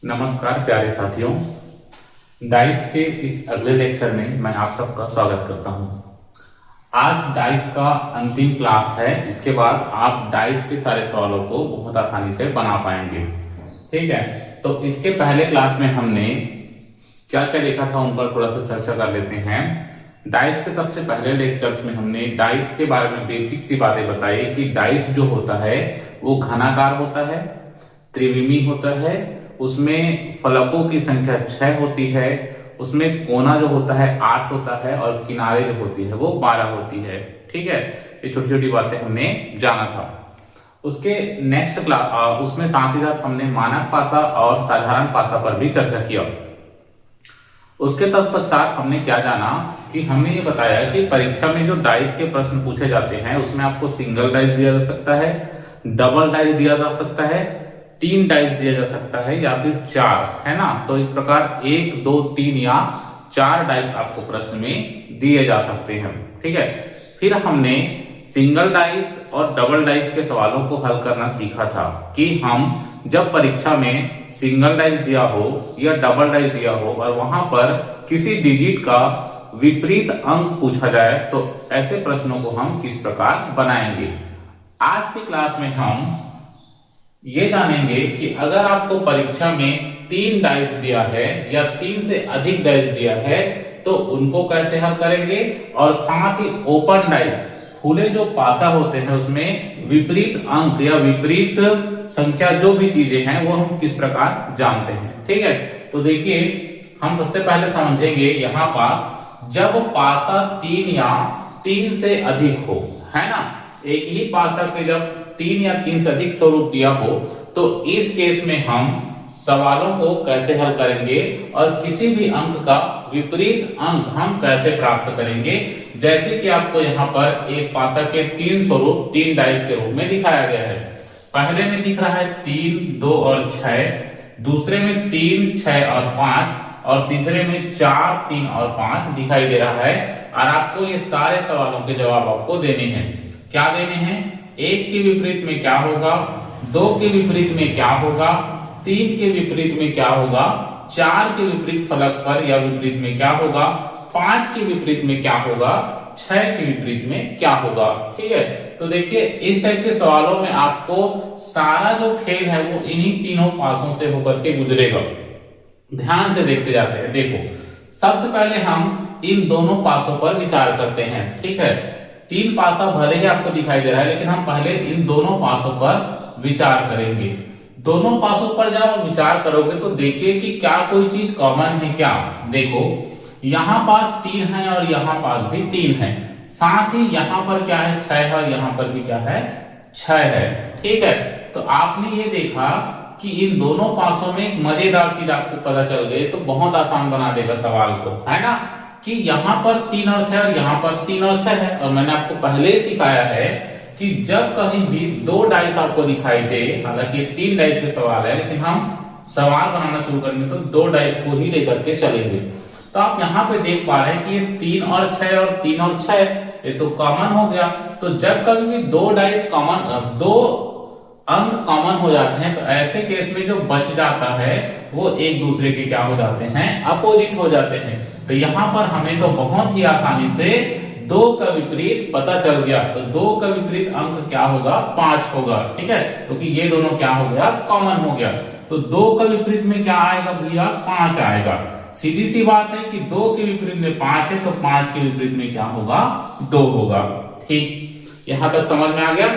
नमस्कार प्यारे साथियों, डाइस के इस अगले लेक्चर में मैं आप सबका स्वागत करता हूं। आज डाइस का अंतिम क्लास है। इसके बाद आप डाइस के सारे सवालों को बहुत आसानी से बना पाएंगे। ठीक है, तो इसके पहले क्लास में हमने क्या क्या देखा था उन पर थोड़ा सा चर्चा कर लेते हैं। डाइस के सबसे पहले लेक्चर्स में हमने डाइस के बारे में बेसिक सी बातें बताई कि डाइस जो होता है वो घनाकार होता है, त्रिविमी होता है, उसमें फलकों की संख्या 6 होती है, उसमें कोना जो होता है 8 होता है और किनारे जो होती है वो 12 होती है। ठीक है, ये छोटी छोटी बातें हमने जाना था। उसके नेक्स्ट क्लास उसमें साथ ही साथ हमने मानक पासा और साधारण पासा पर भी चर्चा किया। उसके तत्पश्चात हमने क्या जाना कि हमने ये बताया कि परीक्षा में जो डाइस के प्रश्न पूछे जाते हैं उसमें आपको सिंगल डाइस दिया जा सकता है, डबल डाइस दिया जा सकता है, 3 डाइस दिया जा सकता है या फिर 4, है ना। तो इस प्रकार 1, 2, 3 या 4 डाइस आपको प्रश्न में दिए जा सकते हैं। ठीक है, फिर हमने सिंगल डाइस और डबल डाइस के सवालों को हल करना सीखा था कि हम जब परीक्षा में सिंगल डाइस दिया हो या डबल डाइस दिया हो और वहां पर किसी डिजिट का विपरीत अंक पूछा जाए तो ऐसे प्रश्नों को हम किस प्रकार बनाएंगे। आज की क्लास में हम ये जानेंगे कि अगर आपको परीक्षा में 3 डाइस दिया है या 3 से अधिक डाइस दिया है तो उनको कैसे हल करेंगे, और साथ ही ओपन डाइस खुले जो पासा होते हैं उसमें विपरीत अंक या विपरीत संख्या जो भी चीजें हैं वो हम किस प्रकार जानते हैं। ठीक है, तो देखिए हम सबसे पहले समझेंगे यहाँ पास जब पासा 3 या 3 से अधिक हो, है ना, एक ही पासा के जब 3 या 3 से अधिक स्वरूप दिया हो तो इस केस में हम सवालों को कैसे हल करेंगे और किसी भी अंक का विपरीत अंक हम कैसे प्राप्त करेंगे। जैसे कि आपको यहाँ पर एक पासा के 3 स्वरूप 3 डाइस के रूप में दिखाया गया है। पहले में दिख रहा है 3, 2 और 6, दूसरे में 3, 6 और 5 और तीसरे में 4, 3 और 5 दिखाई दे रहा है। और आपको ये सारे सवालों के जवाब आपको देने हैं। क्या देने हैं? 1 के विपरीत में क्या होगा, 2 के विपरीत में क्या होगा, 3 के विपरीत में क्या होगा, 4 के विपरीत फलक पर या विपरीत में क्या होगा, 5 के विपरीत में क्या होगा, 6 के विपरीत में क्या होगा। ठीक है, तो देखिए इस टाइप के सवालों में आपको सारा जो खेल है वो इन्हीं तीनों पासों से होकर के गुजरेगा। ध्यान से देखते जाते हैं। देखो सबसे पहले हम इन दोनों पासों पर विचार करते हैं। ठीक है, 3 पासा भले ही आपको दिखाई दे रहा है लेकिन हम पहले इन दोनों पासों पर विचार करेंगे। दोनों पासों पर जब आप विचार करोगे तो देखिए कि क्या कोई चीज कॉमन है क्या। देखो यहाँ पास 3 है और यहाँ पास भी 3 है, साथ ही यहाँ पर क्या है 6 है और यहाँ पर भी क्या है 6 है। ठीक है, तो आपने ये देखा कि इन दोनों पासों में एक मजेदार चीज आपको पता चल गई तो बहुत आसान बना देगा सवाल को, है ना, कि यहाँ पर 3 और 6 और यहाँ पर 3 और 6 है। और मैंने आपको पहले ही सिखाया है कि जब कहीं भी 2 डाइस आपको दिखाई दे, हालांकि 3 डाइस के सवाल है लेकिन हम सवाल बनाना शुरू करेंगे तो 2 डाइस को ही लेकर के चलेंगे। तो आप यहाँ पे देख पा रहे हैं कि ये 3 और 6 और 3 और 6 ये तो कॉमन हो गया। तो जब कभी भी 2 डाइस कॉमन, 2 अंक कॉमन हो जाते हैं तो ऐसे केस में जो बच जाता है वो एक दूसरे के क्या हो जाते हैं, अपोजिट हो जाते हैं। तो यहाँ पर हमें तो बहुत ही आसानी से 2 का विपरीत पता चल गया। तो 2 का विपरीत अंक क्या होगा, 5 होगा। ठीक है, क्योंकि ये दोनों क्या हो गया, कॉमन हो गया। तो 2 का विपरीत में क्या आएगा भैया, 5 आएगा। सीधी सी बात है कि 2 के विपरीत में 5 है तो 5 के विपरीत में क्या होगा, 2 होगा। ठीक, यहां तक समझ में आ गया।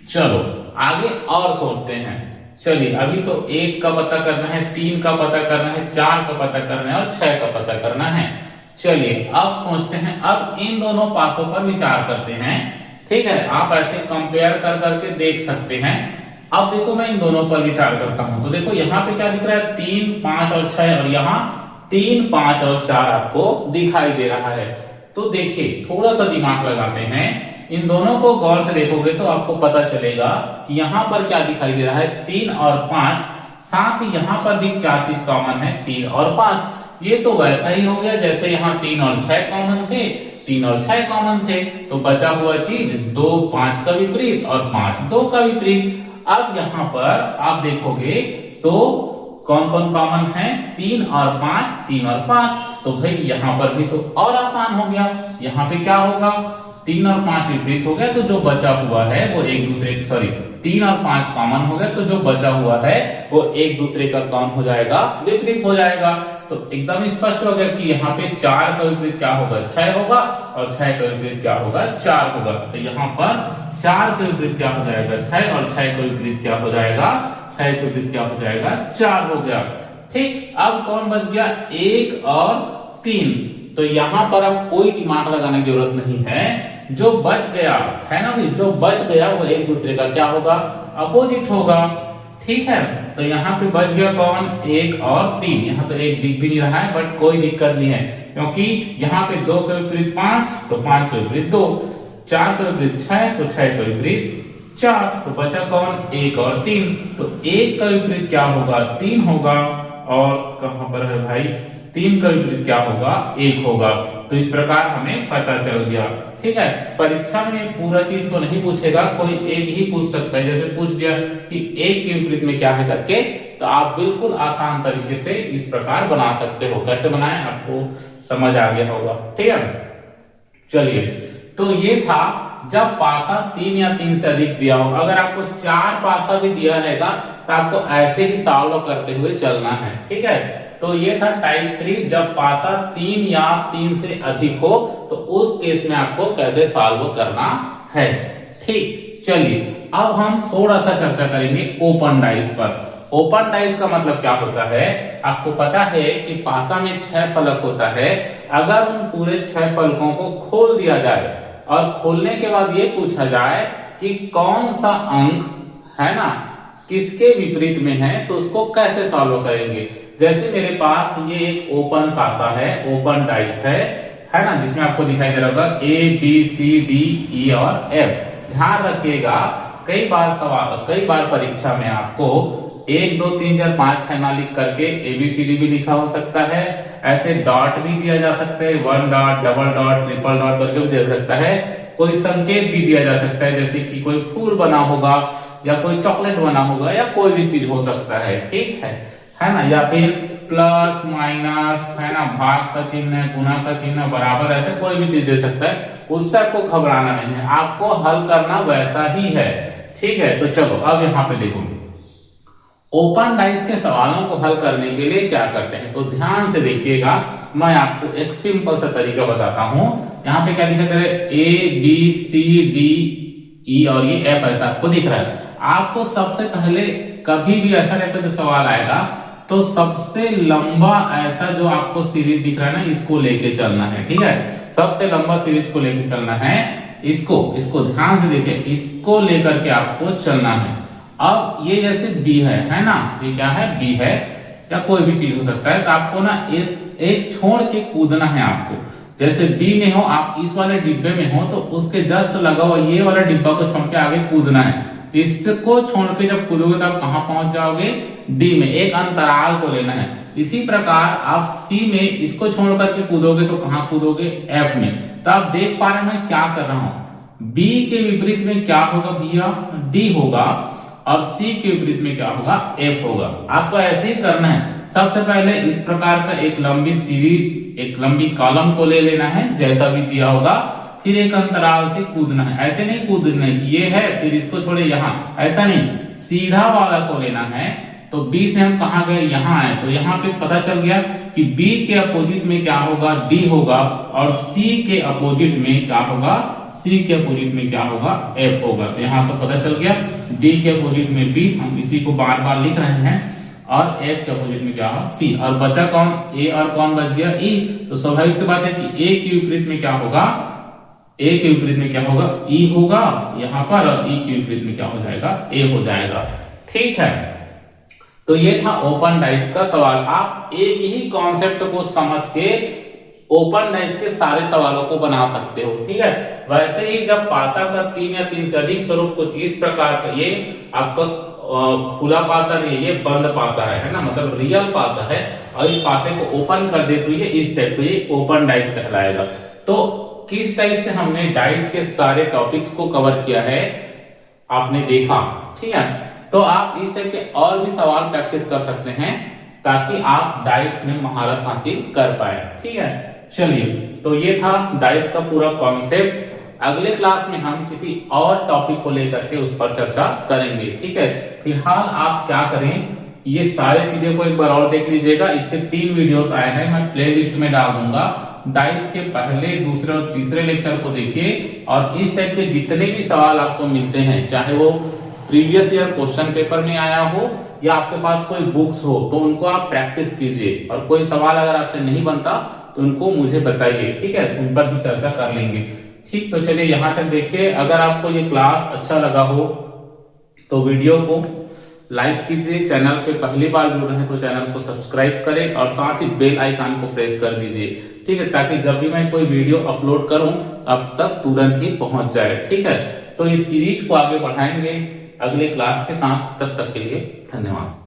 चलो आगे और सोचते हैं। चलिए अभी तो 1 का पता करना है, 3 का पता करना है, 4 का पता करना है और 6 का पता करना है। चलिए अब सोचते हैं, अब इन दोनों पासों पर विचार करते हैं। ठीक है, आप ऐसे कंपेयर कर करके देख सकते हैं। अब देखो मैं इन दोनों पर विचार करता हूं तो देखो यहाँ पे क्या दिख रहा है, 3, 5 और 6 और यहाँ 3, 5 और 4 आपको दिखाई दे रहा है। तो देखिए थोड़ा सा दिमाग लगाते हैं, इन दोनों को गौर से देखोगे तो आपको पता चलेगा कि यहाँ पर क्या दिखाई दे रहा है, 3 और 5, साथ ही यहाँ पर भी क्या चीज कॉमन है, 3 और 5। ये तो वैसा ही हो गया जैसे यहाँ 3 और 6 कॉमन थे, 3 और 6 कॉमन थे, तो बचा हुआ चीज 2 5 का विपरीत और 5 2 का विपरीत। अब यहाँ पर आप देखोगे तो कौन कौन कॉमन है, 3 और 5, 3 और 5। तो भाई यहाँ पर भी तो और आसान हो गया। यहाँ पे क्या होगा, 3 और 5 विपरीत हो गया, तो जो बचा हुआ है वो एक दूसरे, सॉरी 3 और 5 कॉमन हो गया, तो जो बचा हुआ है वो एक दूसरे का कौन हो जाएगा, विपरीत हो जाएगा। तो एकदम स्पष्ट हो गया कि यहाँ पे 4 का विपरीत क्या होगा, 6 होगा, और 6 का विपरीत क्या होगा, 4 होगा। तो यहाँ पर 4 का विपरीत क्या हो जाएगा, 6, और 6 का विपरीत क्या हो जाएगा, 6 का विपरीत क्या हो जाएगा, 4 हो गया। ठीक, अब कौन बच गया, 1 और 3। तो यहाँ पर अब कोई दिमाग लगाने की जरूरत नहीं है, जो बच गया है ना भाई, जो बच गया वो एक दूसरे का क्या होगा, अपोजिट होगा। ठीक है, तो यहाँ पे बच गया कौन, 1 और 3। यहाँ तो 1 दिख भी नहीं रहा है, बट कोई दिक्कत नहीं है, क्योंकि यहाँ पे 2 का विपरीत 5, तो 5 का विपरीत 2, 4 का विपरीत 6, तो 6 का विपरीत 4, तो बचा कौन, 1 और 3। तो 1 का विपरीत क्या होगा, 3 होगा, और कहां पर है भाई, 3 का विपरीत क्या होगा, 1 होगा। तो इस प्रकार हमें पता चल गया। ठीक है, परीक्षा में पूरा चीज तो नहीं पूछेगा, कोई एक ही पूछ सकता है। जैसे पूछ दिया कि 1 के विपरीत में क्या है करके, तो आप बिल्कुल आसान तरीके से इस प्रकार बना सकते हो। कैसे बनाएं आपको समझ आ गया होगा। ठीक है, चलिए, तो ये था जब पासा 3 या 3 से अधिक दिया हो। अगर आपको 4 पासा भी दिया रहेगा तो आपको ऐसे ही सॉल्व करते हुए चलना है। ठीक है, तो ये था टाइप 3, जब पासा 3 या 3 से अधिक हो तो उस केस में आपको कैसे सॉल्व करना है। ठीक, चलिए अब हम थोड़ा सा चर्चा करेंगे ओपन डाइस पर। ओपन डाइस का मतलब क्या होता है, आपको पता है कि पासा में 6 फलक होता है। अगर उन पूरे 6 फलकों को खोल दिया जाए और खोलने के बाद ये पूछा जाए कि कौन सा अंक है ना किसके विपरीत में है, तो उसको कैसे सॉल्व करेंगे। जैसे मेरे पास ये एक ओपन पासा है, ओपन डाइस है ना, जिसमें आपको दिखाई दे रहा होगा ABCDE और F। ध्यान रखिएगा, कई बार परीक्षा में आपको 1 2 3 4 5 6 ना लिख करके ABCD भी लिखा हो सकता है, ऐसे डॉट भी दिया जा सकता है, 1 dot, double dot, triple dot करके भी दिया जा सकता है। कोई संकेत भी दिया जा सकता है, जैसे कि कोई फूल बना होगा या कोई चॉकलेट बना होगा या कोई भी चीज हो सकता है। ठीक है ना, या फिर प्लस माइनस है ना, भाग का चिन्ह, गुना का चिन्ह, बराबर, ऐसे कोई भी चीज दे सकता है। उससे आपको घबराना नहीं है, आपको हल करना वैसा ही है। ठीक है, तो चलो अब यहाँ पे देखो, ओपन डाइस के सवालों को हल करने के लिए क्या करते हैं, तो ध्यान से देखिएगा। मैं आपको एक सिंपल सा तरीका बताता हूं। यहाँ पे क्या दिखा है, ABCDE और ये F ऐसा आपको दिख रहा है। आपको सबसे पहले कभी भी ऐसा रहता है तो सवाल आएगा, तो सबसे लंबा ऐसा जो आपको सीरीज दिख रहा है ना, इसको लेके चलना है। ठीक है, सबसे लंबा सीरीज को लेके चलना है, इसको ध्यान से देखिए, इसको लेकर के आपको चलना है। अब ये जैसे B है ना, ये क्या है, B है, या कोई भी चीज हो सकता है। तो आपको ना एक छोड़ के कूदना है आपको। जैसे B में हो आप, इस वाले डिब्बे में हो, तो उसके जस्ट लगा हुआ ये वाला डिब्बा को छोड़ के आगे कूदना है। इसको छोड़ के जब कूदोगे तो आप कहां पहुंच जाओगे, D में। एक अंतराल को लेना है। इसी प्रकार आप C में इसको छोड़ करके कूदोगे तो कहां कूदोगे, F में। तो आप देख पा रहे हैं मैं क्या कर रहा हूं, B के विपरीत में क्या होगा भैया, D होगा, और C के विपरीत में क्या होगा, F होगा। आपको ऐसे ही करना है। सबसे पहले इस प्रकार का एक लंबी सीरीज, एक लंबी कॉलम को ले लेना है जैसा भी दिया होगा, फिर एक अंतराल से कूदना है। ऐसे नहीं कूदना है कि ये है फिर इसको छोड़े यहाँ, ऐसा नहीं, सीधा वाला को लेना है। तो B से हम कहा गए, यहाँ आए, तो यहाँ पे पता चल गया कि B के अपोजिट में क्या होगा, D होगा, और C के अपोजिट में क्या होगा, C के अपोजिट में क्या होगा, F होगा। तो यहाँ तो पता चल गया, D के अपोजिट में B, हम इसी को बार बार लिख रहे हैं, और F के अपोजिट में क्या होगा, C। और बचा कौन, A, और कौन बच गया, E। तो स्वाभाविक सी बात है कि A के विपरीत में क्या होगा, A के विपरीत में क्या होगा, E होगा यहाँ पर, और E के विपरीत में क्या हो जाएगा, A हो जाएगा। ठीक है, तो ये था ओपन डाइस का सवाल। आप एक ही कॉन्सेप्ट को समझ के ओपन डाइस के सारे सवालों को बना सकते हो। ठीक है, वैसे ही जब पासा का 3 या 3 से अधिक स्वरूप कुछ इस प्रकार का, ये आपका खुला पासा नहीं, ये बंद पासा है ना, मतलब रियल पासा है, और इस पासे को ओपन कर दे तो ये इस टाइप को, ये ओपन डाइस कहलाएगा। तो किस टाइप से हमने डाइस के सारे टॉपिक्स को कवर किया है आपने देखा। ठीक है, तो आप इस टाइप के और भी सवाल प्रैक्टिस कर सकते हैं। ताकि आप डाइस में महारत हासिल कर पाए। ठीक है, चलिए, तो ये था डाइस का पूरा कॉन्सेप्ट। अगले क्लास में हम किसी और टॉपिक को लेकर के उस पर चर्चा करेंगे। ठीक है, फिलहाल आप क्या करें, ये सारे चीजें को एक बार और देख लीजिएगा। इसके 3 वीडियोस आए हैं, मैं प्लेलिस्ट में डाल दूंगा। डाइस के पहले, दूसरे और तीसरे लेक्चर को देखिए, और इस टाइप के जितने भी सवाल आपको मिलते हैं, चाहे वो प्रीवियस ईयर क्वेश्चन पेपर में आया हो या आपके पास कोई बुक्स हो, तो उनको आप प्रैक्टिस कीजिए। और कोई सवाल अगर आपसे नहीं बनता तो उनको मुझे बताइए। ठीक है, उन पर भी चर्चा कर लेंगे। ठीक, तो चलिए यहां तक देखिए। अगर आपको ये क्लास अच्छा लगा हो तो वीडियो को लाइक कीजिए, चैनल पे पहली बार जुड़ रहे हैं तो चैनल को सब्सक्राइब करें, और साथ ही बेल आइकन को प्रेस कर दीजिए। ठीक है, ताकि जब भी मैं कोई वीडियो अपलोड करूं अब तक तुरंत ही पहुंच जाए। ठीक है, तो इस सीरीज को आगे बढ़ाएंगे अगले क्लास के साथ। तब तक के लिए धन्यवाद।